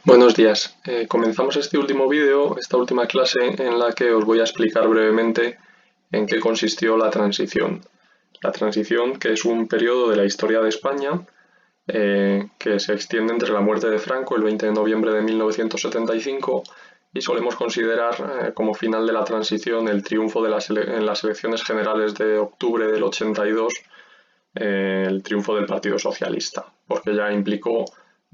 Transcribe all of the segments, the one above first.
Buenos días. Comenzamos este último vídeo, esta última clase en la que os voy a explicar brevemente en qué consistió la transición. La transición, que es un periodo de la historia de España que se extiende entre la muerte de Franco el 20 de noviembre de 1975 y solemos considerar como final de la transición el triunfo en las elecciones generales de octubre del 82, el triunfo del Partido Socialista, porque ya implicó,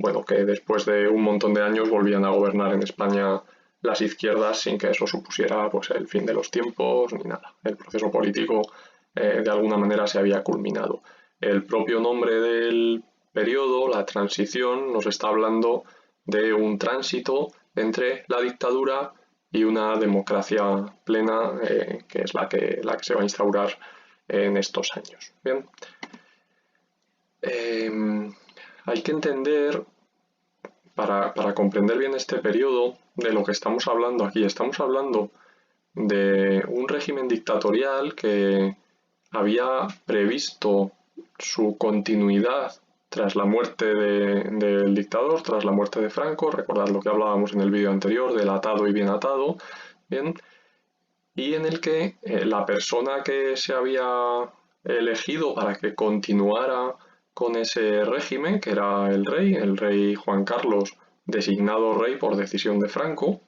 bueno, que después de un montón de años volvían a gobernar en España las izquierdas sin que eso supusiera pues el fin de los tiempos ni nada. El proceso político de alguna manera se había culminado. El propio nombre del periodo, la transición, nos está hablando de un tránsito entre la dictadura y una democracia plena, que es la que se va a instaurar en estos años. Bien. Hay que entender, para comprender bien este periodo, de lo que estamos hablando aquí. Estamos hablando de un régimen dictatorial que había previsto su continuidad tras la muerte del dictador, tras la muerte de Franco. Recordad lo que hablábamos en el vídeo anterior del atado y bien atado, bien, y en el que la persona que se había elegido para que continuara con ese régimen, que era el rey Juan Carlos, designado rey por decisión de Franco,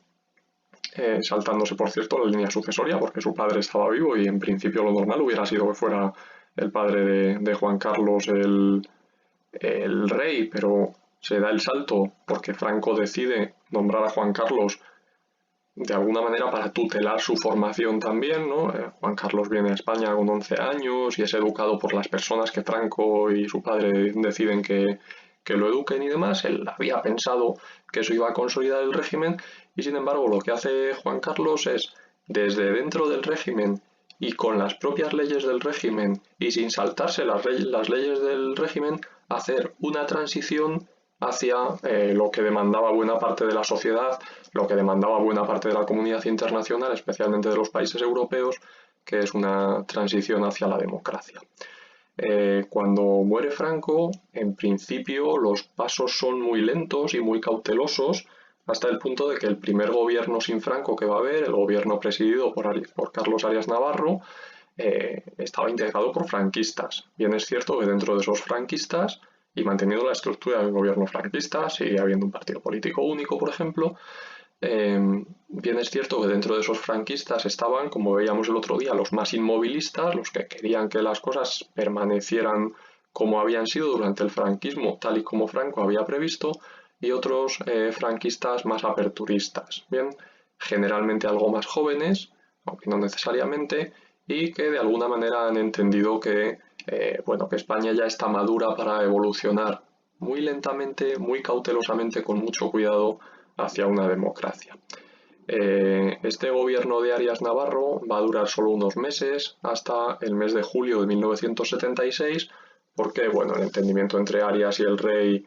saltándose por cierto la línea sucesoria porque su padre estaba vivo y en principio lo normal hubiera sido que fuera el padre de Juan Carlos el rey, pero se da el salto porque Franco decide nombrar a Juan Carlos de alguna manera para tutelar su formación también, ¿no? Juan Carlos viene a España con 11 años y es educado por las personas que Franco y su padre deciden que lo eduquen y demás. Él había pensado que eso iba a consolidar el régimen y sin embargo lo que hace Juan Carlos es desde dentro del régimen y con las propias leyes del régimen y sin saltarse las leyes del régimen hacer una transición hacia lo que demandaba buena parte de la sociedad, lo que demandaba buena parte de la comunidad internacional, especialmente de los países europeos, que es una transición hacia la democracia. Cuando muere Franco, en principio los pasos son muy lentos y muy cautelosos, hasta el punto de que el primer gobierno sin Franco que va a haber, el gobierno presidido por Carlos Arias Navarro, estaba integrado por franquistas. Bien es cierto que dentro de esos franquistas, y manteniendo la estructura del gobierno franquista, sigue habiendo un partido político único, por ejemplo. Bien es cierto que dentro de esos franquistas estaban, como veíamos el otro día, los más inmovilistas, los que querían que las cosas permanecieran como habían sido durante el franquismo, tal y como Franco había previsto, y otros franquistas más aperturistas, bien, generalmente algo más jóvenes, aunque no necesariamente, y que de alguna manera han entendido que, bueno, que España ya está madura para evolucionar muy lentamente, muy cautelosamente, con mucho cuidado hacia una democracia. Este gobierno de Arias Navarro va a durar solo unos meses, hasta el mes de julio de 1976, porque bueno, el entendimiento entre Arias y el rey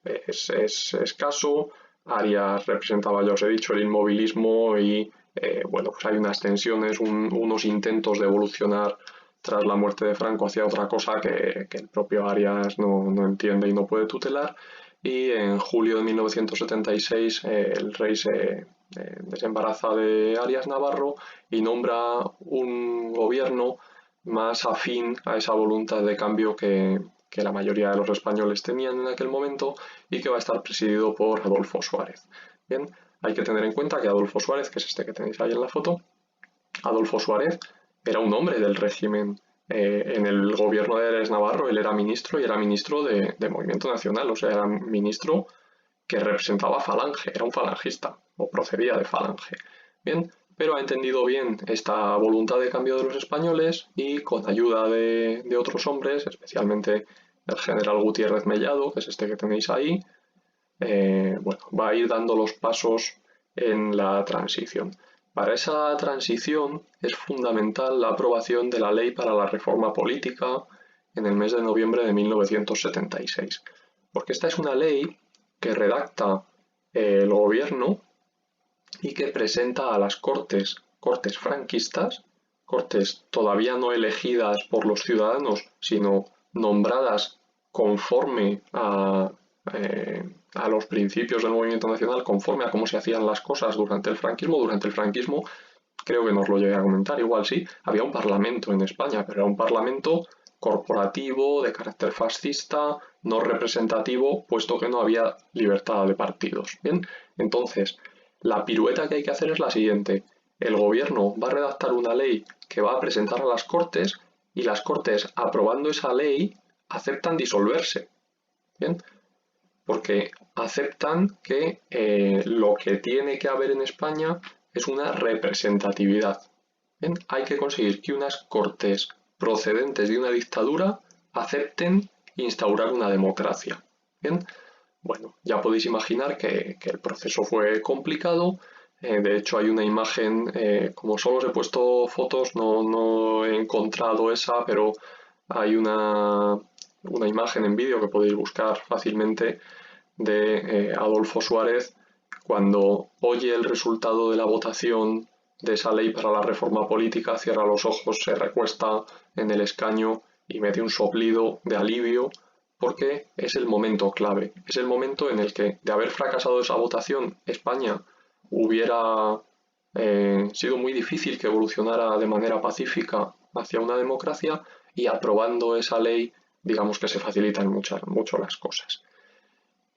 es escaso. Arias representaba, ya os he dicho, el inmovilismo y bueno, pues hay unas tensiones, unos intentos de evolucionar tras la muerte de Franco hacia otra cosa que el propio Arias no entiende y no puede tutelar. Y en julio de 1976 el rey se desembaraza de Arias Navarro y nombra un gobierno más afín a esa voluntad de cambio que la mayoría de los españoles tenían en aquel momento y que va a estar presidido por Adolfo Suárez. Bien, hay que tener en cuenta que Adolfo Suárez, que es este que tenéis ahí en la foto, Adolfo Suárez era un hombre del régimen. En el gobierno de Arias Navarro él era ministro y era ministro de Movimiento Nacional, o sea, era ministro que representaba Falange, era un falangista o procedía de Falange. Bien, pero ha entendido bien esta voluntad de cambio de los españoles y con ayuda de otros hombres, especialmente el general Gutiérrez Mellado, que es este que tenéis ahí, bueno, va a ir dando los pasos en la transición. Para esa transición es fundamental la aprobación de la Ley para la Reforma Política en el mes de noviembre de 1976, porque esta es una ley que redacta el gobierno y que presenta a las cortes franquistas, cortes todavía no elegidas por los ciudadanos, sino nombradas conforme a a los principios del movimiento nacional, conforme a cómo se hacían las cosas durante el franquismo. Durante el franquismo, creo que nos lo llegué a comentar, igual sí, había un parlamento en España, pero era un parlamento corporativo, de carácter fascista, no representativo, puesto que no había libertad de partidos. Bien, entonces, la pirueta que hay que hacer es la siguiente. El gobierno va a redactar una ley que va a presentar a las Cortes y las Cortes, aprobando esa ley, aceptan disolverse. Bien, porque aceptan que lo que tiene que haber en España es una representatividad. Bien, hay que conseguir que unas Cortes procedentes de una dictadura acepten instaurar una democracia. Bien, bueno, ya podéis imaginar que el proceso fue complicado. De hecho, hay una imagen, como solo os he puesto fotos, no he encontrado esa, pero hay una imagen en vídeo que podéis buscar fácilmente de Adolfo Suárez cuando oye el resultado de la votación de esa ley para la reforma política, cierra los ojos, se recuesta en el escaño y mete un soplido de alivio porque es el momento clave, es el momento en el que, de haber fracasado esa votación, España hubiera sido muy difícil que evolucionara de manera pacífica hacia una democracia, y aprobando esa ley, digamos que se facilitan mucho las cosas.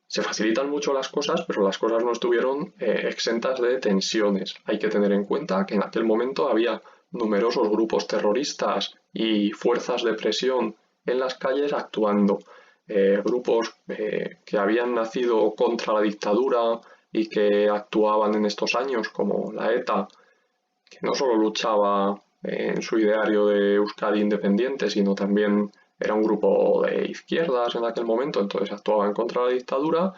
Se facilitan mucho las cosas, pero las cosas no estuvieron exentas de tensiones. Hay que tener en cuenta que en aquel momento había numerosos grupos terroristas y fuerzas de presión en las calles actuando. Grupos que habían nacido contra la dictadura y que actuaban en estos años, como la ETA, que no solo luchaba en su ideario de Euskadi independiente, sino también era un grupo de izquierdas en aquel momento, entonces actuaba en contra de la dictadura,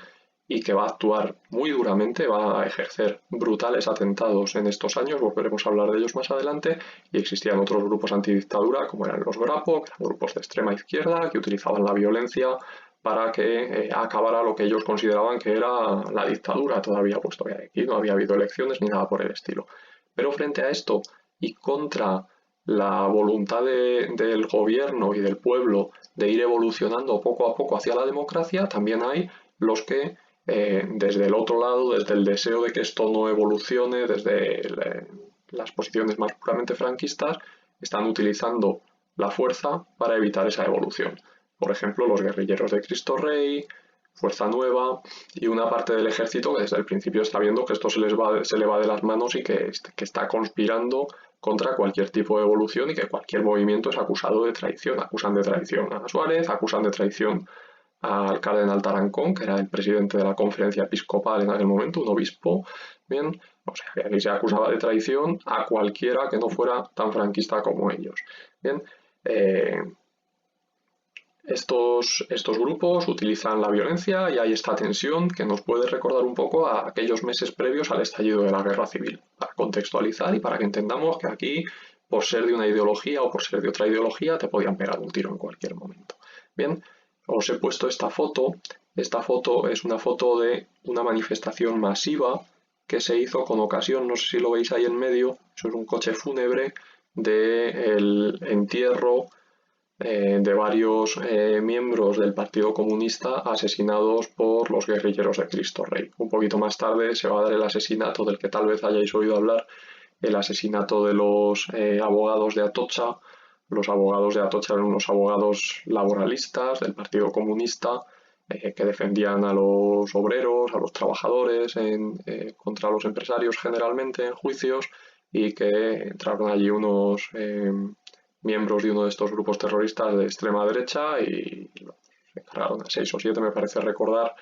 y que va a actuar muy duramente, va a ejercer brutales atentados en estos años, volveremos a hablar de ellos más adelante, y existían otros grupos antidictadura, como eran los Grapo, que eran grupos de extrema izquierda, que utilizaban la violencia para que acabara lo que ellos consideraban que era la dictadura todavía, puesto que aquí no había habido elecciones ni nada por el estilo. Pero frente a esto y contra la voluntad del gobierno y del pueblo de ir evolucionando poco a poco hacia la democracia, también hay los que desde el otro lado, desde el deseo de que esto no evolucione, desde las posiciones más puramente franquistas, están utilizando la fuerza para evitar esa evolución. Por ejemplo, los guerrilleros de Cristo Rey, Fuerza Nueva y una parte del ejército que desde el principio está viendo que esto se le va de las manos y que está conspirando contra cualquier tipo de evolución, y que cualquier movimiento es acusado de traición. Acusan de traición a Suárez, acusan de traición al cardenal Tarancón, que era el presidente de la conferencia episcopal en aquel momento, un obispo. Bien, o sea, que aquí se acusaba de traición a cualquiera que no fuera tan franquista como ellos. Bien, estos grupos utilizan la violencia y hay esta tensión que nos puede recordar un poco a aquellos meses previos al estallido de la Guerra Civil, para contextualizar y para que entendamos que aquí, por ser de una ideología o por ser de otra ideología, te podían pegar un tiro en cualquier momento. Bien, os he puesto esta foto. Esta foto es una foto de una manifestación masiva que se hizo con ocasión, no sé si lo veis ahí en medio, eso es un coche fúnebre del entierro de varios miembros del Partido Comunista asesinados por los guerrilleros de Cristo Rey. Un poquito más tarde se va a dar el asesinato del que tal vez hayáis oído hablar, el asesinato de los abogados de Atocha. Los abogados de Atocha eran unos abogados laboralistas del Partido Comunista que defendían a los obreros, a los trabajadores, contra los empresarios generalmente en juicios, y que entraron allí unos miembros de uno de estos grupos terroristas de extrema derecha y se cargaron a 6 o 7, me parece recordar,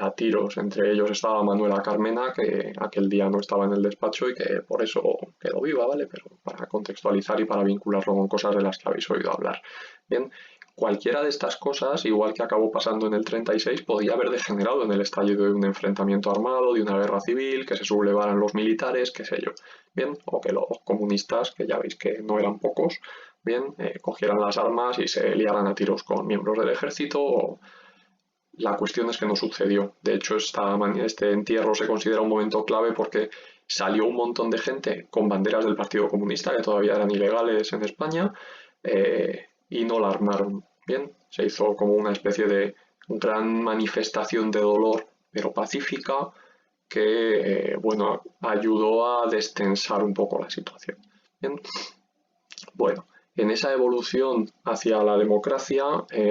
a tiros. Entre ellos estaba Manuela Carmena, que aquel día no estaba en el despacho y que por eso quedó viva, ¿vale? Pero para contextualizar y para vincularlo con cosas de las que habéis oído hablar. Bien, cualquiera de estas cosas, igual que acabó pasando en el 36, podía haber degenerado en el estallido de un enfrentamiento armado, de una guerra civil, que se sublevaran los militares, qué sé yo. Bien, o que los comunistas, que ya veis que no eran pocos, bien, cogieran las armas y se liaran a tiros con miembros del ejército. La cuestión es que no sucedió. De hecho, este entierro se considera un momento clave porque salió un montón de gente con banderas del Partido Comunista, que todavía eran ilegales en España, y no la armaron. Bien, se hizo como una especie de gran manifestación de dolor, pero pacífica, que bueno, ayudó a destensar un poco la situación. Bien. Bueno, en esa evolución hacia la democracia,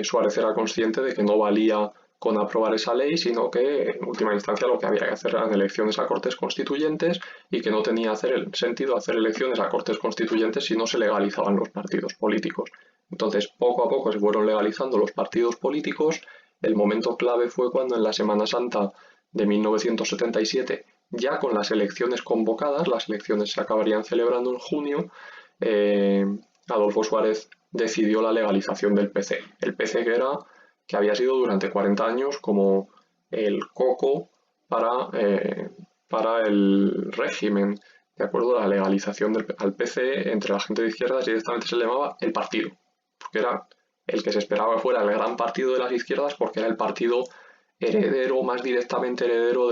Suárez era consciente de que no valía con aprobar esa ley, sino que en última instancia lo que había que hacer eran elecciones a Cortes Constituyentes y que no tenía sentido hacer elecciones a Cortes Constituyentes si no se legalizaban los partidos políticos. Entonces, poco a poco se fueron legalizando los partidos políticos. El momento clave fue cuando en la Semana Santa de 1977, ya con las elecciones convocadas, las elecciones se acabarían celebrando en junio, eh, Adolfo Suárez decidió la legalización del PC. El PC que había sido durante 40 años como el coco para el régimen. De acuerdo, la legalización al PC entre la gente de izquierdas directamente se le llamaba el partido, porque era el que se esperaba que fuera el gran partido de las izquierdas, porque era el partido heredero, más directamente heredero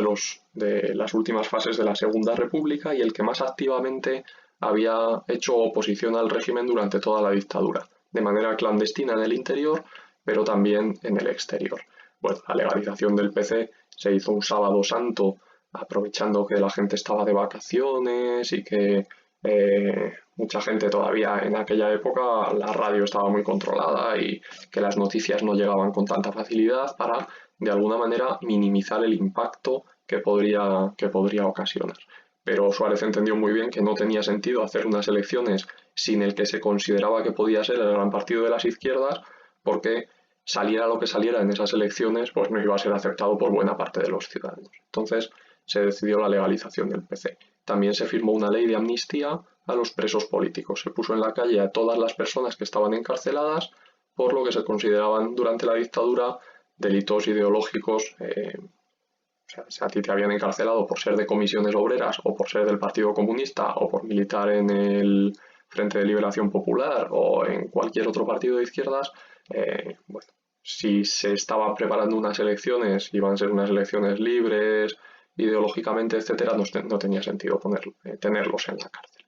de las últimas fases de la Segunda República y el que más activamente había hecho oposición al régimen durante toda la dictadura, de manera clandestina en el interior, pero también en el exterior. Bueno, la legalización del PC se hizo un sábado santo, aprovechando que la gente estaba de vacaciones y que mucha gente todavía en aquella época la radio estaba muy controlada y que las noticias no llegaban con tanta facilidad para de alguna manera minimizar el impacto que podría ocasionar. Pero Suárez entendió muy bien que no tenía sentido hacer unas elecciones sin el que se consideraba que podía ser el gran partido de las izquierdas, porque saliera lo que saliera en esas elecciones, pues no iba a ser aceptado por buena parte de los ciudadanos. Entonces se decidió la legalización del PC. También se firmó una ley de amnistía a los presos políticos. Se puso en la calle a todas las personas que estaban encarceladas por lo que se consideraban durante la dictadura delitos ideológicos. O sea, si a ti te habían encarcelado por ser de comisiones obreras o por ser del Partido Comunista o por militar en el Frente de Liberación Popular o en cualquier otro partido de izquierdas, bueno, si se estaban preparando unas elecciones, iban a ser unas elecciones libres, ideológicamente, etcétera, no tenía sentido tenerlos en la cárcel.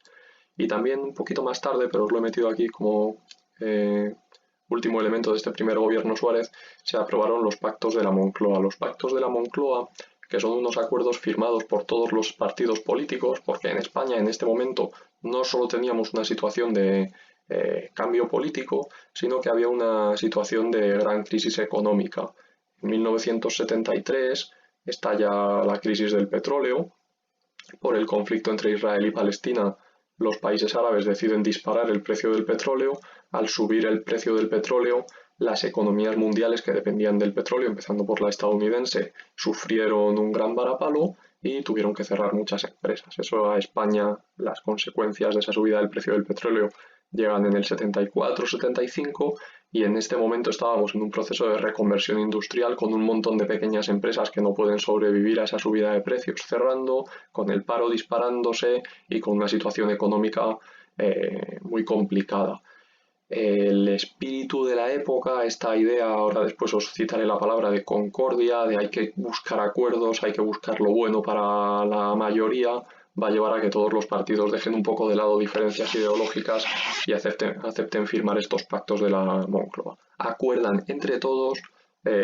Y también un poquito más tarde, pero os lo he metido aquí como último elemento de este primer gobierno Suárez, se aprobaron los pactos de la Moncloa. Los pactos de la Moncloa, que son unos acuerdos firmados por todos los partidos políticos, porque en España en este momento no solo teníamos una situación de cambio político, sino que había una situación de gran crisis económica. En 1973 estalla la crisis del petróleo. Por el conflicto entre Israel y Palestina, los países árabes deciden disparar el precio del petróleo. Al subir el precio del petróleo, las economías mundiales que dependían del petróleo, empezando por la estadounidense, sufrieron un gran varapalo y tuvieron que cerrar muchas empresas. Eso a España, las consecuencias de esa subida del precio del petróleo llegan en el 74-75 y en este momento estábamos en un proceso de reconversión industrial con un montón de pequeñas empresas que no pueden sobrevivir a esa subida de precios cerrando, con el paro disparándose y con una situación económica muy complicada. El espíritu de la época, esta idea, ahora después os citaré la palabra de concordia, de hay que buscar acuerdos, hay que buscar lo bueno para la mayoría, va a llevar a que todos los partidos dejen un poco de lado diferencias ideológicas y acepten firmar estos pactos de la Moncloa. Acuerdan entre todos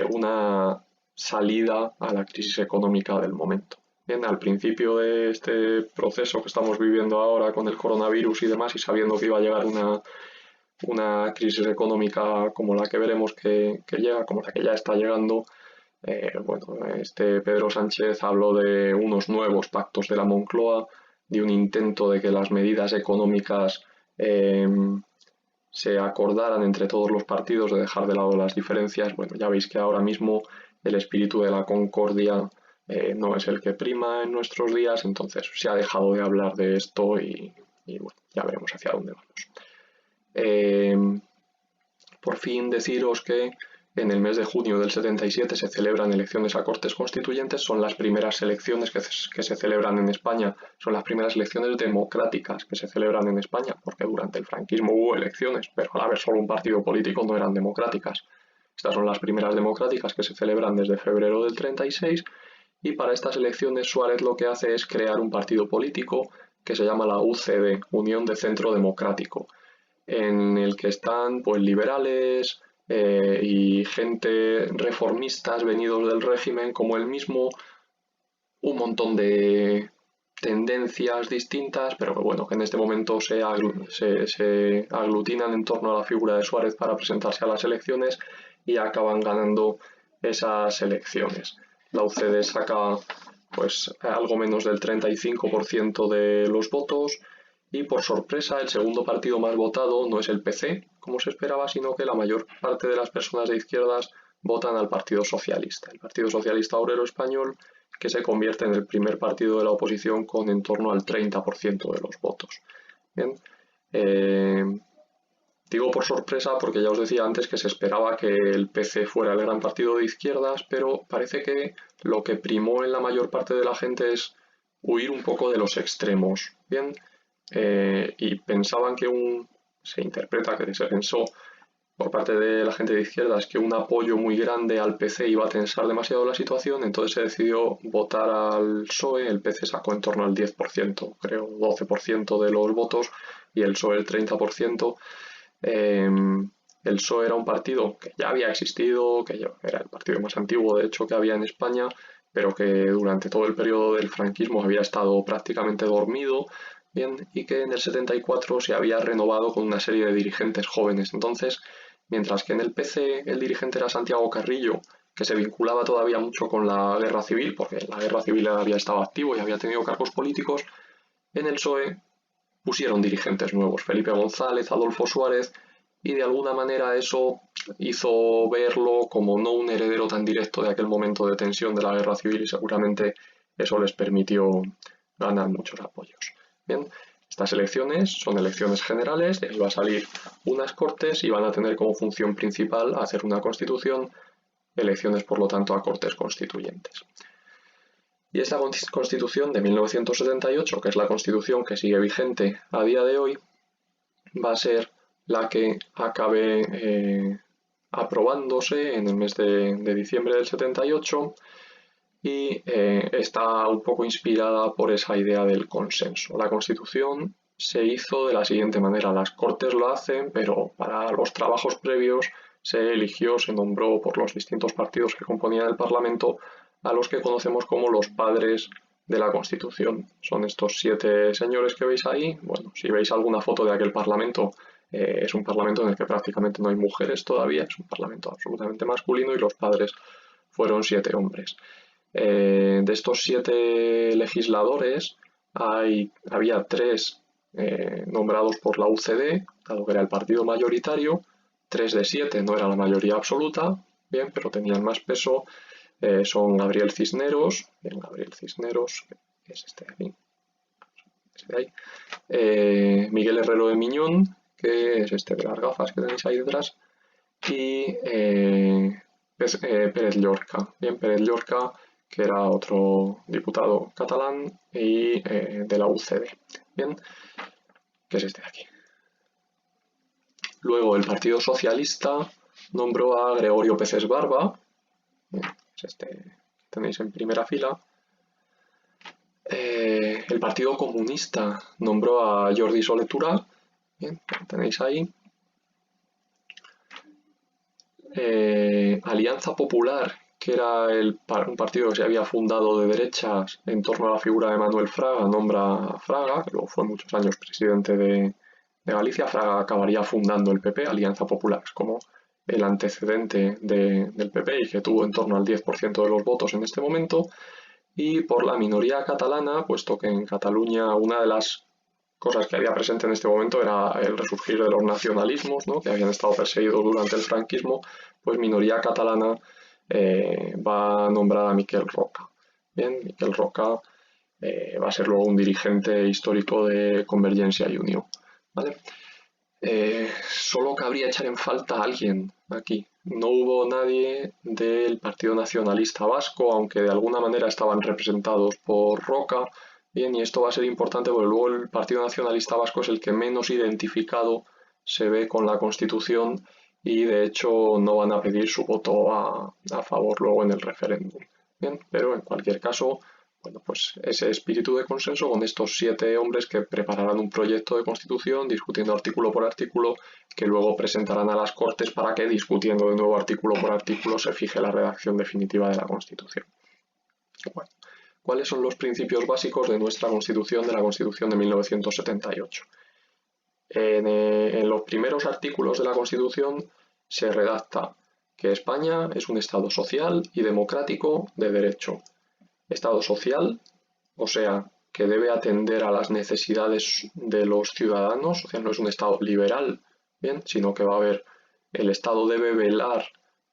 una salida a la crisis económica del momento. Bien, al principio de este proceso que estamos viviendo ahora con el coronavirus y demás, y sabiendo que iba a llegar una crisis económica como la que veremos que llega, como la que ya está llegando, bueno, este Pedro Sánchez habló de unos nuevos pactos de la Moncloa, de un intento de que las medidas económicas se acordaran entre todos los partidos, de dejar de lado las diferencias. Bueno, ya veis que ahora mismo el espíritu de la concordia no es el que prima en nuestros días, entonces se ha dejado de hablar de esto y bueno, ya veremos hacia dónde vamos. Por fin deciros que en el mes de junio del 77 se celebran elecciones a Cortes Constituyentes, son las primeras elecciones que se celebran en España, son las primeras elecciones democráticas que se celebran en España, porque durante el franquismo hubo elecciones, pero al haber solo un partido político no eran democráticas. Estas son las primeras democráticas que se celebran desde febrero del 36 y para estas elecciones Suárez lo que hace es crear un partido político que se llama la UCD, Unión de Centro Democrático, en el que están pues liberales, y gente reformistas venidos del régimen como él mismo, un montón de tendencias distintas, pero que bueno, que en este momento se aglutinan en torno a la figura de Suárez para presentarse a las elecciones y acaban ganando esas elecciones. La UCD saca pues algo menos del 35% de los votos y por sorpresa el segundo partido más votado no es el PC, como se esperaba, sino que la mayor parte de las personas de izquierdas votan al Partido Socialista. El Partido Socialista Obrero Español, que se convierte en el primer partido de la oposición con en torno al 30% de los votos. Bien, eh, digo por sorpresa porque ya os decía antes que se esperaba que el PC fuera el gran partido de izquierdas, pero parece que lo que primó en la mayor parte de la gente es huir un poco de los extremos. Bien, y pensaban que se interpreta que se pensó por parte de la gente de izquierdas que un apoyo muy grande al PC iba a tensar demasiado la situación, entonces se decidió votar al PSOE, el PC sacó en torno al 10%, creo 12% de los votos y el PSOE el 30%. El PSOE era un partido que ya había existido, que era el partido más antiguo de hecho que había en España, pero que durante todo el periodo del franquismo había estado prácticamente dormido, bien, y que en el 74 se había renovado con una serie de dirigentes jóvenes. Entonces, mientras que en el PC el dirigente era Santiago Carrillo, que se vinculaba todavía mucho con la guerra civil, porque la guerra civil había estado activo y había tenido cargos políticos, en el PSOE pusieron dirigentes nuevos, Felipe González, Adolfo Suárez, y de alguna manera eso hizo verlo como no un heredero tan directo de aquel momento de tensión de la guerra civil y seguramente eso les permitió ganar muchos apoyos. Bien, estas elecciones son elecciones generales, de ahí va a salir unas cortes y van a tener como función principal hacer una constitución, elecciones por lo tanto a cortes constituyentes. Y esta constitución de 1978, que es la constitución que sigue vigente a día de hoy, va a ser la que acabe aprobándose en el mes de diciembre del 78 y está un poco inspirada por esa idea del consenso. La Constitución se hizo de la siguiente manera, las Cortes lo hacen, pero para los trabajos previos se eligió, se nombró por los distintos partidos que componían el Parlamento a los que conocemos como los padres de la Constitución. Son estos 7 señores que veis ahí. Bueno, si veis alguna foto de aquel Parlamento, es un Parlamento en el que prácticamente no hay mujeres todavía, es un Parlamento absolutamente masculino y los padres fueron 7 hombres. De estos 7 legisladores había 3 nombrados por la UCD, dado que era el partido mayoritario, 3 de 7 no era la mayoría absoluta, bien, pero tenían más peso. Son Gabriel Cisneros, que es este de aquí, este de ahí, Miguel Herrero de Miñón, que es este de las gafas que tenéis ahí detrás, y Pérez Llorca. Bien, Pérez Llorca, que era otro diputado catalán y de la UCD. Bien, que es este de aquí. Luego el Partido Socialista nombró a Gregorio Peces Barba, es este que tenéis en primera fila. El Partido Comunista nombró a Jordi Solé Tura, bien, lo tenéis ahí. Alianza Popular, que era un partido que se había fundado de derechas en torno a la figura de Manuel Fraga, nombra a Fraga, que luego fue muchos años presidente de Galicia. Fraga acabaría fundando el PP, Alianza Popular, es como el antecedente del PP y que tuvo en torno al 10% de los votos en este momento. Y por la minoría catalana, puesto que en Cataluña una de las cosas que había presente en este momento era el resurgir de los nacionalismos, ¿no?, que habían estado perseguidos durante el franquismo, pues minoría catalana va a nombrar a Miquel Roca. Bien, Miquel Roca va a ser luego un dirigente histórico de Convergencia y Unió. ¿Vale? Solo cabría echar en falta a alguien aquí. No hubo nadie del Partido Nacionalista Vasco, aunque de alguna manera estaban representados por Roca. Bien, y esto va a ser importante porque luego el Partido Nacionalista Vasco es el que menos identificado se ve con la Constitución y de hecho no van a pedir su voto a favor luego en el referéndum. Bien, pero en cualquier caso, Bueno, pues ese espíritu de consenso con estos 7 hombres que prepararán un proyecto de constitución discutiendo artículo por artículo que luego presentarán a las Cortes para que, discutiendo de nuevo artículo por artículo, se fije la redacción definitiva de la Constitución. Bueno, ¿cuáles son los principios básicos de nuestra Constitución, de la Constitución de 1978? En los primeros artículos de la Constitución se redacta que España es un Estado social y democrático de derecho. Estado social, o sea, que debe atender a las necesidades de los ciudadanos, o sea, no es un Estado liberal, bien, sino que va a haber, el Estado debe velar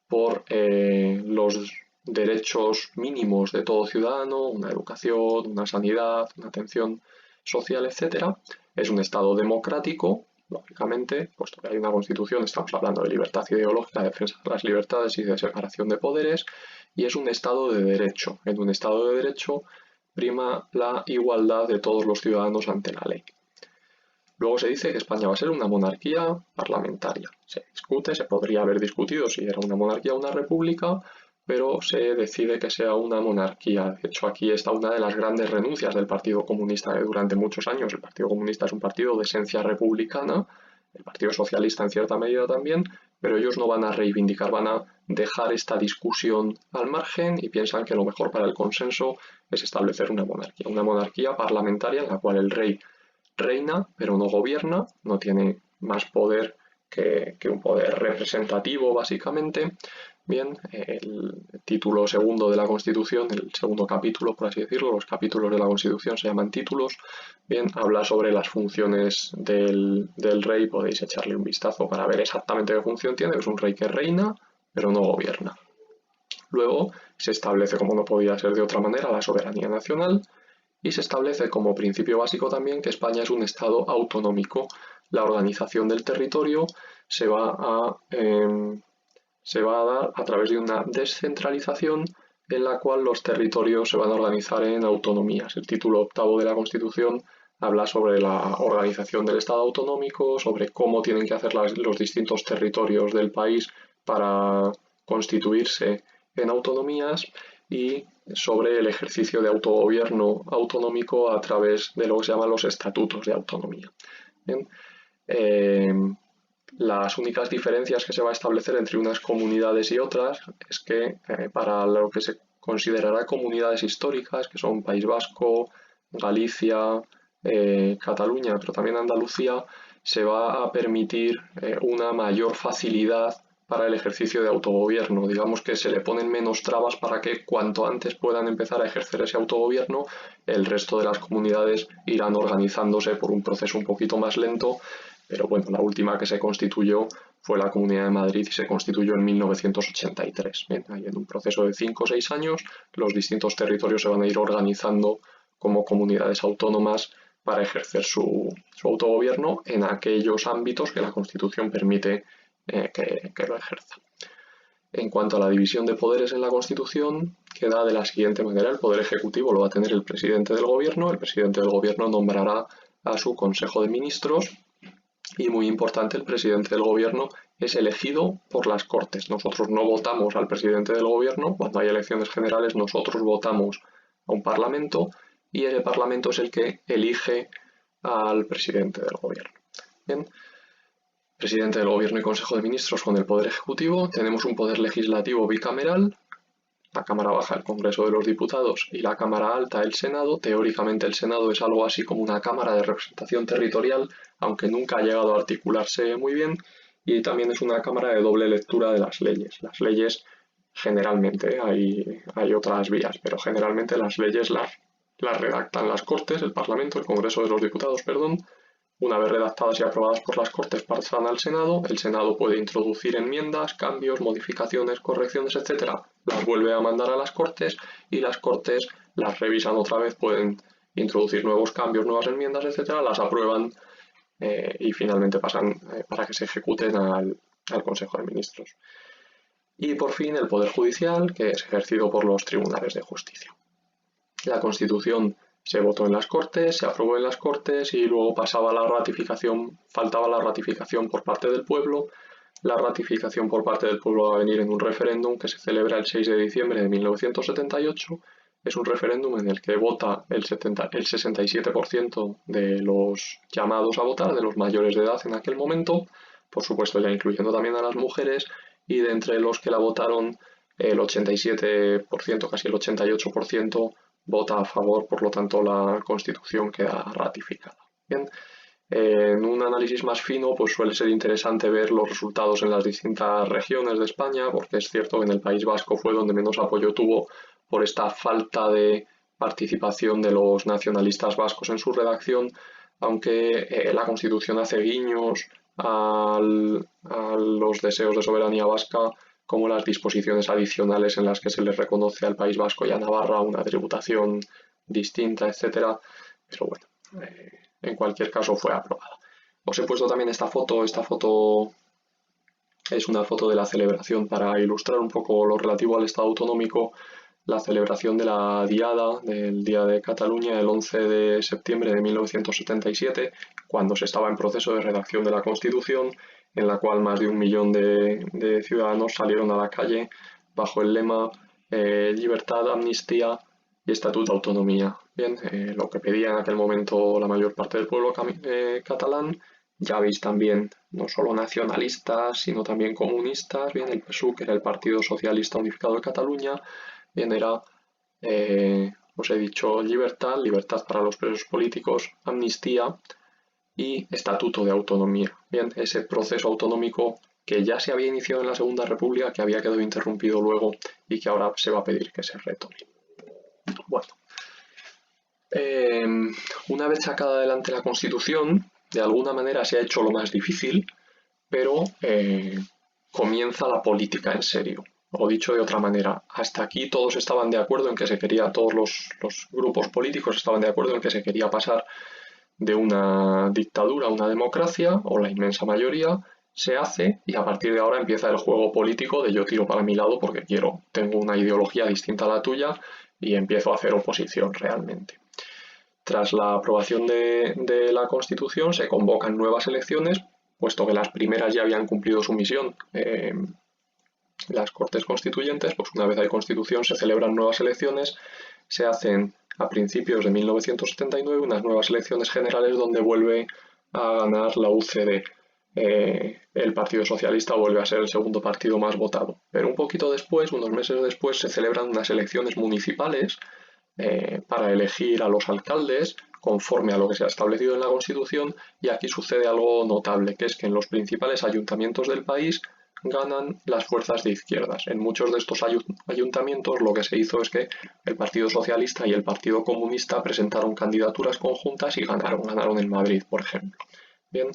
por los derechos mínimos de todo ciudadano, una educación, una sanidad, una atención social, etc. Es un Estado democrático, lógicamente, puesto que hay una Constitución, estamos hablando de libertad ideológica, defensa de las libertades y de separación de poderes, y es un Estado de derecho. En un Estado de derecho prima la igualdad de todos los ciudadanos ante la ley. Luego se dice que España va a ser una monarquía parlamentaria. Se discute, se podría haber discutido si era una monarquía o una república, pero se decide que sea una monarquía. De hecho, aquí está una de las grandes renuncias del Partido Comunista durante muchos años. El Partido Comunista es un partido de esencia republicana, el Partido Socialista en cierta medida también, pero ellos no van a reivindicar, van a dejar esta discusión al margen y piensan que lo mejor para el consenso es establecer una monarquía parlamentaria en la cual el rey reina, pero no gobierna, no tiene más poder que un poder representativo, básicamente. Bien, el título segundo de la Constitución, el segundo capítulo, por así decirlo, los capítulos de la Constitución se llaman títulos, bien, habla sobre las funciones del rey, podéis echarle un vistazo para ver exactamente qué función tiene, es un rey que reina, pero no gobierna. Luego se establece, como no podía ser de otra manera, la soberanía nacional, y se establece como principio básico también que España es un Estado autonómico. La organización del territorio se va a dar a través de una descentralización en la cual los territorios se van a organizar en autonomías. El título octavo de la Constitución habla sobre la organización del Estado autonómico, sobre cómo tienen que hacer los distintos territorios del país para constituirse en autonomías y sobre el ejercicio de autogobierno autonómico a través de lo que se llaman los estatutos de autonomía. Bien, las únicas diferencias que se va a establecer entre unas comunidades y otras es que para lo que se considerará comunidades históricas, que son País Vasco, Galicia, Cataluña, pero también Andalucía, se va a permitir una mayor facilidad para el ejercicio de autogobierno. Digamos que se le ponen menos trabas para que cuanto antes puedan empezar a ejercer ese autogobierno, el resto de las comunidades irán organizándose por un proceso un poquito más lento, pero bueno, la última que se constituyó fue la Comunidad de Madrid y se constituyó en 1983. Bien, ahí en un proceso de 5 o 6 años, los distintos territorios se van a ir organizando como comunidades autónomas para ejercer su autogobierno en aquellos ámbitos que la Constitución permite que lo ejerza. En cuanto a la división de poderes en la Constitución, queda de la siguiente manera. El Poder Ejecutivo lo va a tener el presidente del Gobierno. El presidente del Gobierno nombrará a su Consejo de Ministros y, muy importante, el presidente del Gobierno es elegido por las Cortes. Nosotros no votamos al presidente del Gobierno. Cuando hay elecciones generales, nosotros votamos a un Parlamento y ese Parlamento es el que elige al presidente del Gobierno. Bien. Presidente del Gobierno y Consejo de Ministros con el Poder Ejecutivo. Tenemos un poder legislativo bicameral, la Cámara Baja, el Congreso de los Diputados, y la Cámara Alta, el Senado. Teóricamente el Senado es algo así como una Cámara de representación territorial, aunque nunca ha llegado a articularse muy bien, y también es una Cámara de doble lectura de las leyes. Las leyes generalmente, hay otras vías, pero generalmente las leyes las redactan las Cortes, el Parlamento, el Congreso de los Diputados, perdón. Una vez redactadas y aprobadas por las Cortes, pasan al Senado. El Senado puede introducir enmiendas, cambios, modificaciones, correcciones, etc. Las vuelve a mandar a las Cortes y las Cortes las revisan otra vez, pueden introducir nuevos cambios, nuevas enmiendas, etc. Las aprueban y finalmente pasan para que se ejecuten al Consejo de Ministros. Y por fin el Poder Judicial, que es ejercido por los tribunales de justicia. La Constitución se votó en las Cortes, se aprobó en las Cortes y luego pasaba la ratificación, faltaba la ratificación por parte del pueblo. La ratificación por parte del pueblo va a venir en un referéndum que se celebra el 6 de diciembre de 1978 es un referéndum en el que vota el 67% de los llamados a votar, de los mayores de edad en aquel momento, por supuesto ya incluyendo también a las mujeres, y de entre los que la votaron, el 87%, casi el 88%, vota a favor, por lo tanto la Constitución queda ratificada. Bien, en un análisis más fino, pues suele ser interesante ver los resultados en las distintas regiones de España, porque es cierto que en el País Vasco fue donde menos apoyo tuvo por esta falta de participación de los nacionalistas vascos en su redacción, aunque la Constitución hace guiños a los deseos de soberanía vasca, como las disposiciones adicionales en las que se les reconoce al País Vasco y a Navarra una tributación distinta, etcétera. Pero bueno, en cualquier caso fue aprobada. Os he puesto también esta foto es una foto de la celebración para ilustrar un poco lo relativo al Estado autonómico, la celebración de la Diada, del Día de Cataluña, el 11 de septiembre de 1977, cuando se estaba en proceso de redacción de la Constitución, en la cual más de 1 millón de ciudadanos salieron a la calle bajo el lema libertad, amnistía y estatuto de autonomía. Bien, lo que pedía en aquel momento la mayor parte del pueblo catalán. Ya veis también no solo nacionalistas, sino también comunistas. Bien, el PSUC, que era el Partido Socialista Unificado de Cataluña. Bien, era, os he dicho, libertad para los presos políticos, amnistía y estatuto de autonomía. Bien, ese proceso autonómico que ya se había iniciado en la Segunda República, que había quedado interrumpido luego y que ahora se va a pedir que se retome. Bueno, una vez sacada adelante la Constitución, de alguna manera se ha hecho lo más difícil, pero comienza la política en serio. O dicho de otra manera, hasta aquí todos estaban de acuerdo en que se quería, todos los grupos políticos estaban de acuerdo en que se quería pasar de una dictadura a una democracia, o la inmensa mayoría, se hace y a partir de ahora empieza el juego político de yo tiro para mi lado porque tengo una ideología distinta a la tuya y empiezo a hacer oposición realmente. Tras la aprobación de la Constitución se convocan nuevas elecciones, puesto que las primeras ya habían cumplido su misión. Las Cortes Constituyentes, pues una vez hay Constitución, se celebran nuevas elecciones, se hacen a principios de 1979 unas nuevas elecciones generales donde vuelve a ganar la UCD. El Partido Socialista vuelve a ser el segundo partido más votado. Pero un poquito después, unos meses después, se celebran unas elecciones municipales para elegir a los alcaldes conforme a lo que se ha establecido en la Constitución, y aquí sucede algo notable, que es que en los principales ayuntamientos del país ganan las fuerzas de izquierdas. En muchos de estos ayuntamientos lo que se hizo es que el Partido Socialista y el Partido Comunista presentaron candidaturas conjuntas y ganaron en Madrid, por ejemplo. Bien,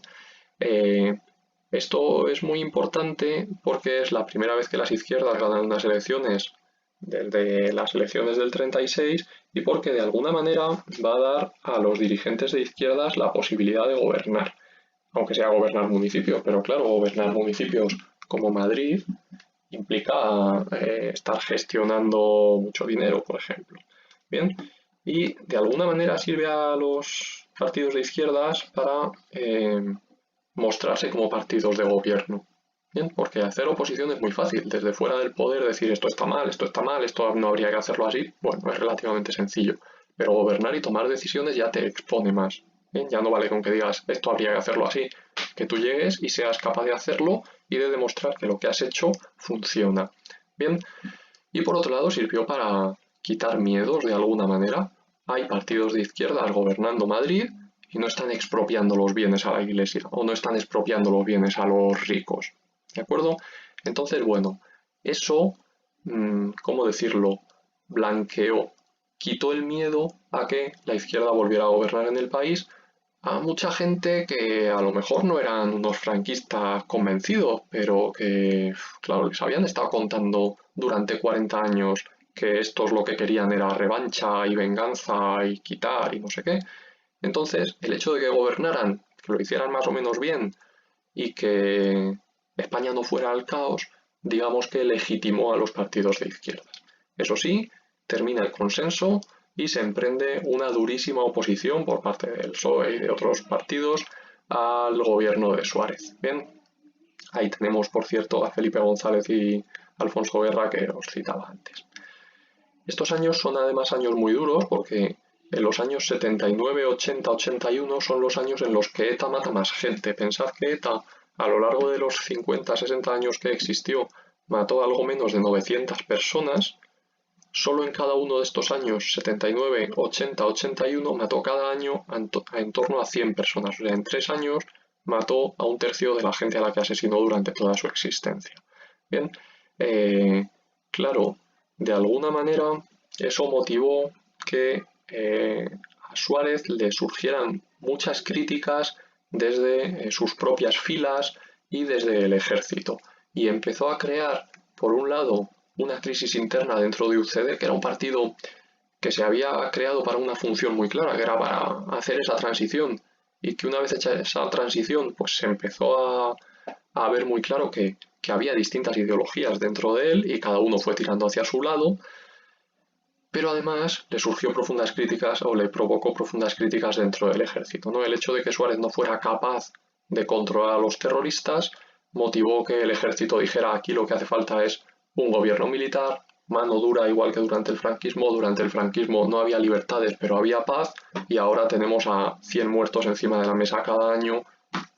esto es muy importante porque es la primera vez que las izquierdas ganan unas elecciones desde las elecciones del 36 y porque de alguna manera va a dar a los dirigentes de izquierdas la posibilidad de gobernar, aunque sea gobernar municipios, pero claro, gobernar municipios como Madrid implica estar gestionando mucho dinero, por ejemplo. Bien, y de alguna manera sirve a los partidos de izquierdas para mostrarse como partidos de gobierno. Bien, porque hacer oposición es muy fácil, desde fuera del poder decir esto está mal, esto no habría que hacerlo así, bueno, es relativamente sencillo, pero gobernar y tomar decisiones ya te expone más. Bien, ya no vale con que digas esto habría que hacerlo así, que tú llegues y seas capaz de hacerlo y de demostrar que lo que has hecho funciona. Bien, y por otro lado sirvió para quitar miedos de alguna manera. Hay partidos de izquierdas gobernando Madrid y no están expropiando los bienes a la iglesia o no están expropiando los bienes a los ricos. ¿De acuerdo? Entonces, bueno, eso, ¿cómo decirlo? Blanqueó, quitó el miedo a que la izquierda volviera a gobernar en el país a mucha gente que a lo mejor no eran unos franquistas convencidos, pero que, claro, les habían estado contando durante 40 años que estos lo que querían era revancha y venganza y quitar y no sé qué. Entonces, el hecho de que gobernaran, que lo hicieran más o menos bien y que España no fuera al caos, digamos que legitimó a los partidos de izquierdas. Eso sí, termina el consenso y se emprende una durísima oposición por parte del PSOE y de otros partidos al gobierno de Suárez. Bien, ahí tenemos, por cierto, a Felipe González y Alfonso Guerra que os citaba antes. Estos años son además años muy duros porque en los años 79, 80, 81 son los años en los que ETA mata más gente. Pensad que ETA a lo largo de los 50, 60 años que existió mató algo menos de 900 personas. Solo en cada uno de estos años, 79, 80, 81, mató cada año en torno a 100 personas. O sea, en 3 años mató a un tercio de la gente a la que asesinó durante toda su existencia. Bien, eh, claro, de alguna manera eso motivó que a Suárez le surgieran muchas críticas desde sus propias filas y desde el ejército. Y empezó a crear, por un lado, una crisis interna dentro de UCD, que era un partido que se había creado para una función muy clara, que era para hacer esa transición, y que una vez hecha esa transición, pues se empezó a ver muy claro que había distintas ideologías dentro de él y cada uno fue tirando hacia su lado, pero además le surgió profundas críticas o le provocó profundas críticas dentro del ejército, ¿no? El hecho de que Suárez no fuera capaz de controlar a los terroristas motivó que el ejército dijera aquí lo que hace falta es un gobierno militar, mano dura igual que durante el franquismo no había libertades pero había paz y ahora tenemos a 100 muertos encima de la mesa cada año,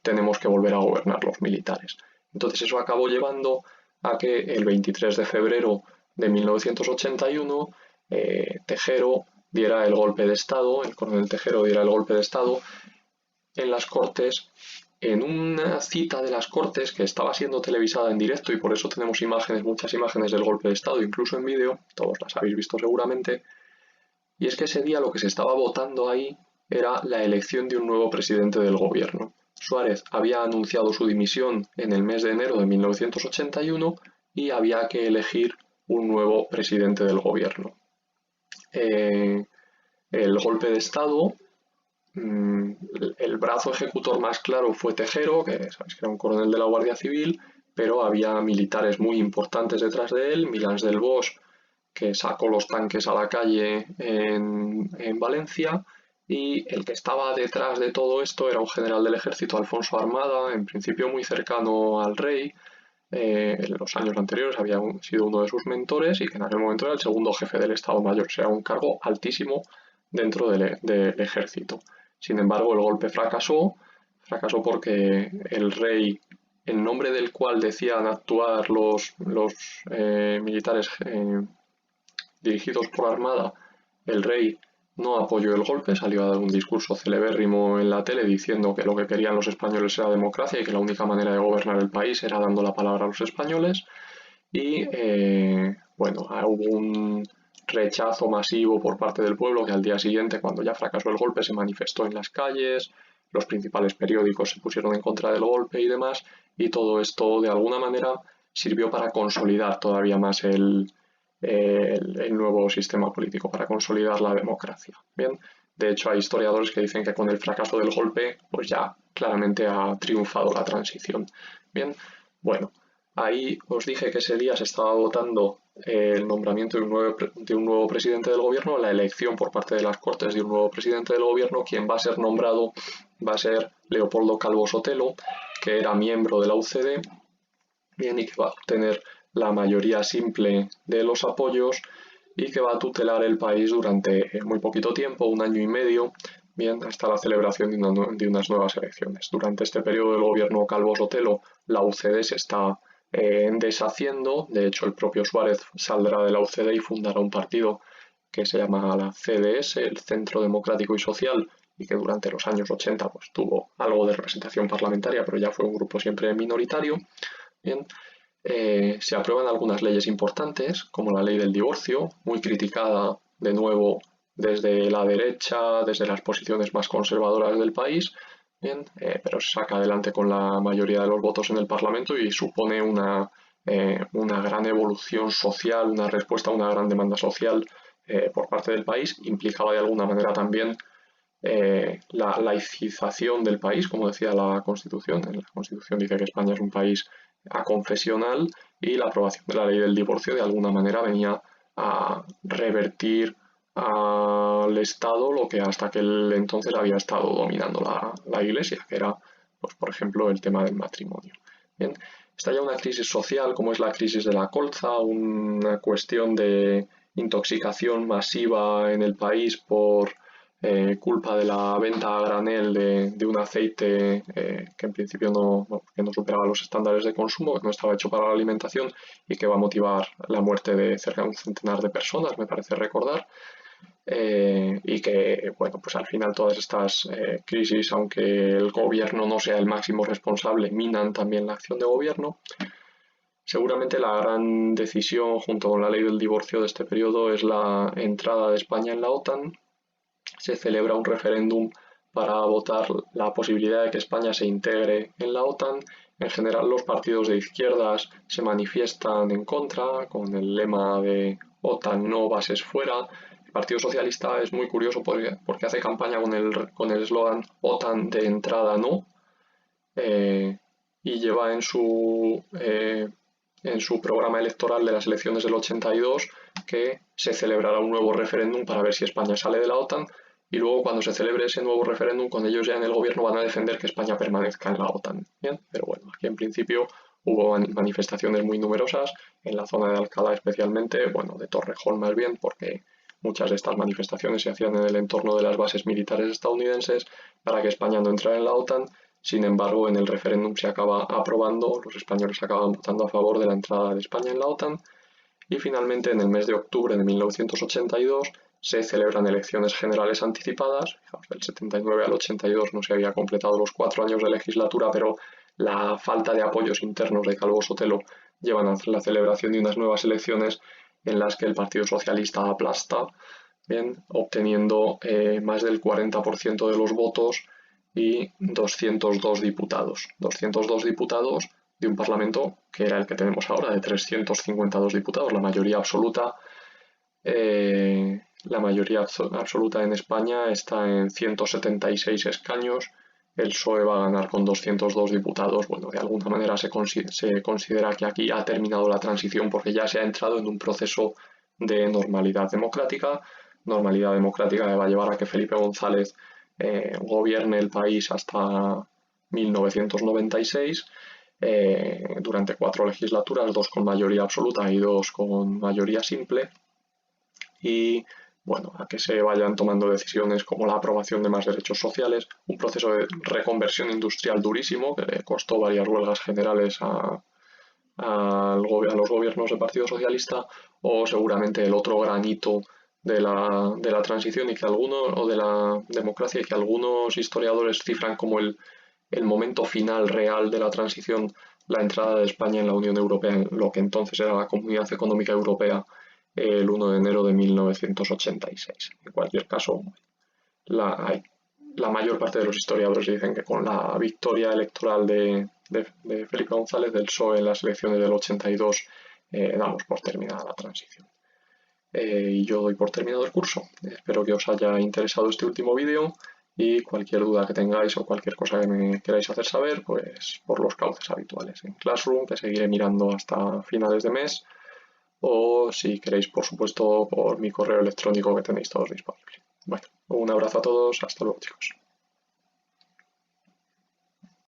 tenemos que volver a gobernar los militares. Entonces eso acabó llevando a que el 23 de febrero de 1981 Tejero diera el golpe de Estado, el coronel Tejero diera el golpe de Estado en las Cortes, en una cita de las Cortes que estaba siendo televisada en directo y por eso tenemos imágenes, muchas imágenes del golpe de Estado, incluso en vídeo, todos las habéis visto seguramente, y es que ese día lo que se estaba votando ahí era la elección de un nuevo presidente del gobierno. Suárez había anunciado su dimisión en el mes de enero de 1981 y había que elegir un nuevo presidente del gobierno. El golpe de Estado, el brazo ejecutor más claro fue Tejero, que sabéis que era un coronel de la Guardia Civil, pero había militares muy importantes detrás de él, Milans del Bosch, que sacó los tanques a la calle en Valencia, y el que estaba detrás de todo esto era un general del ejército, Alfonso Armada, en principio muy cercano al rey, en los años anteriores había sido uno de sus mentores y que en aquel momento era el segundo jefe del Estado Mayor, o sea, un cargo altísimo dentro del ejército. Sin embargo, el golpe fracasó porque el rey, en nombre del cual decían actuar los militares dirigidos por Armada, el rey no apoyó el golpe, salió a dar un discurso celebérrimo en la tele diciendo que lo que querían los españoles era democracia y que la única manera de gobernar el país era dando la palabra a los españoles. Y bueno, hubo un rechazo masivo por parte del pueblo que al día siguiente, cuando ya fracasó el golpe, se manifestó en las calles, los principales periódicos se pusieron en contra del golpe y demás, y todo esto de alguna manera sirvió para consolidar todavía más el nuevo sistema político, para consolidar la democracia. Bien, de hecho hay historiadores que dicen que con el fracaso del golpe, pues ya claramente ha triunfado la transición. Bien, bueno, ahí os dije que ese día se estaba votando el nombramiento de un nuevo presidente del gobierno, la elección por parte de las Cortes de un nuevo presidente del gobierno. Quien va a ser nombrado va a ser Leopoldo Calvo Sotelo, que era miembro de la UCD, bien, y que va a obtener la mayoría simple de los apoyos y que va a tutelar el país durante muy poquito tiempo, un año y medio, bien, hasta la celebración de unas nuevas elecciones. Durante este periodo del gobierno Calvo Sotelo, la UCD se está deshaciendo. De hecho, el propio Suárez saldrá de la UCD y fundará un partido que se llama la CDS, el Centro Democrático y Social, y que durante los años 80 pues, tuvo algo de representación parlamentaria, pero ya fue un grupo siempre minoritario. Bien, se aprueban algunas leyes importantes, como la ley del divorcio, muy criticada de nuevo desde la derecha, desde las posiciones más conservadoras del país, bien, pero se saca adelante con la mayoría de los votos en el Parlamento y supone una gran evolución social, una respuesta a una gran demanda social por parte del país. Implicaba de alguna manera también la laicización del país, como decía la Constitución. La Constitución dice que España es un país aconfesional y la aprobación de la ley del divorcio de alguna manera venía a revertir al Estado lo que hasta aquel entonces había estado dominando la Iglesia, que era, pues, por ejemplo, el tema del matrimonio. Bien, está ya una crisis social como es la crisis de la colza, una cuestión de intoxicación masiva en el país por culpa de la venta a granel de un aceite que en principio que no superaba los estándares de consumo, que no estaba hecho para la alimentación y que va a motivar la muerte de cerca de un centenar de personas, me parece recordar. Y que, bueno, pues al final todas estas crisis, aunque el gobierno no sea el máximo responsable, minan también la acción de gobierno. Seguramente la gran decisión, junto con la ley del divorcio de este periodo, es la entrada de España en la OTAN. Se celebra un referéndum para votar la posibilidad de que España se integre en la OTAN. En general, los partidos de izquierdas se manifiestan en contra, con el lema de OTAN no, bases fuera. El Partido Socialista es muy curioso porque hace campaña con el eslogan OTAN de entrada no, y lleva en su programa electoral de las elecciones del 82 que se celebrará un nuevo referéndum para ver si España sale de la OTAN, y luego cuando se celebre ese nuevo referéndum, con ellos ya en el gobierno van a defender que España permanezca en la OTAN. Bien, pero bueno, aquí en principio hubo manifestaciones muy numerosas, en la zona de Alcalá especialmente, bueno, de Torrejón más bien, porque muchas de estas manifestaciones se hacían en el entorno de las bases militares estadounidenses para que España no entrara en la OTAN. Sin embargo, en el referéndum se acaba aprobando, los españoles acaban votando a favor de la entrada de España en la OTAN, y finalmente en el mes de octubre de 1982 se celebran elecciones generales anticipadas. Del 79 al 82 no se había completado los 4 años de legislatura, pero la falta de apoyos internos de Calvo Sotelo llevan a la celebración de unas nuevas elecciones en las que el Partido Socialista aplasta, bien, obteniendo más del 40% de los votos y 202 diputados. 202 diputados de un Parlamento que era el que tenemos ahora, de 352 diputados, la mayoría absoluta en España está en 176 escaños. El PSOE va a ganar con 202 diputados. Bueno, de alguna manera se considera que aquí ha terminado la transición porque ya se ha entrado en un proceso de normalidad democrática que va a llevar a que Felipe González gobierne el país hasta 1996, durante 4 legislaturas, 2 con mayoría absoluta y 2 con mayoría simple, y bueno, a que se vayan tomando decisiones como la aprobación de más derechos sociales, un proceso de reconversión industrial durísimo que le costó varias huelgas generales a los gobiernos del Partido Socialista, o seguramente el otro gran hito de la transición y que algunos, o de la democracia, y que algunos historiadores cifran como el momento final real de la transición, la entrada de España en la Unión Europea, en lo que entonces era la Comunidad Económica Europea, el 1 de enero de 1986. En cualquier caso, la mayor parte de los historiadores dicen que con la victoria electoral de Felipe González del PSOE en las elecciones del 82, damos por terminada la transición. Y yo doy por terminado el curso. Espero que os haya interesado este último vídeo, y cualquier duda que tengáis o cualquier cosa que me queráis hacer saber, pues por los cauces habituales en Classroom, que seguiré mirando hasta finales de mes, o si queréis, por supuesto, por mi correo electrónico que tenéis todos disponible. Bueno, un abrazo a todos, hasta luego, chicos.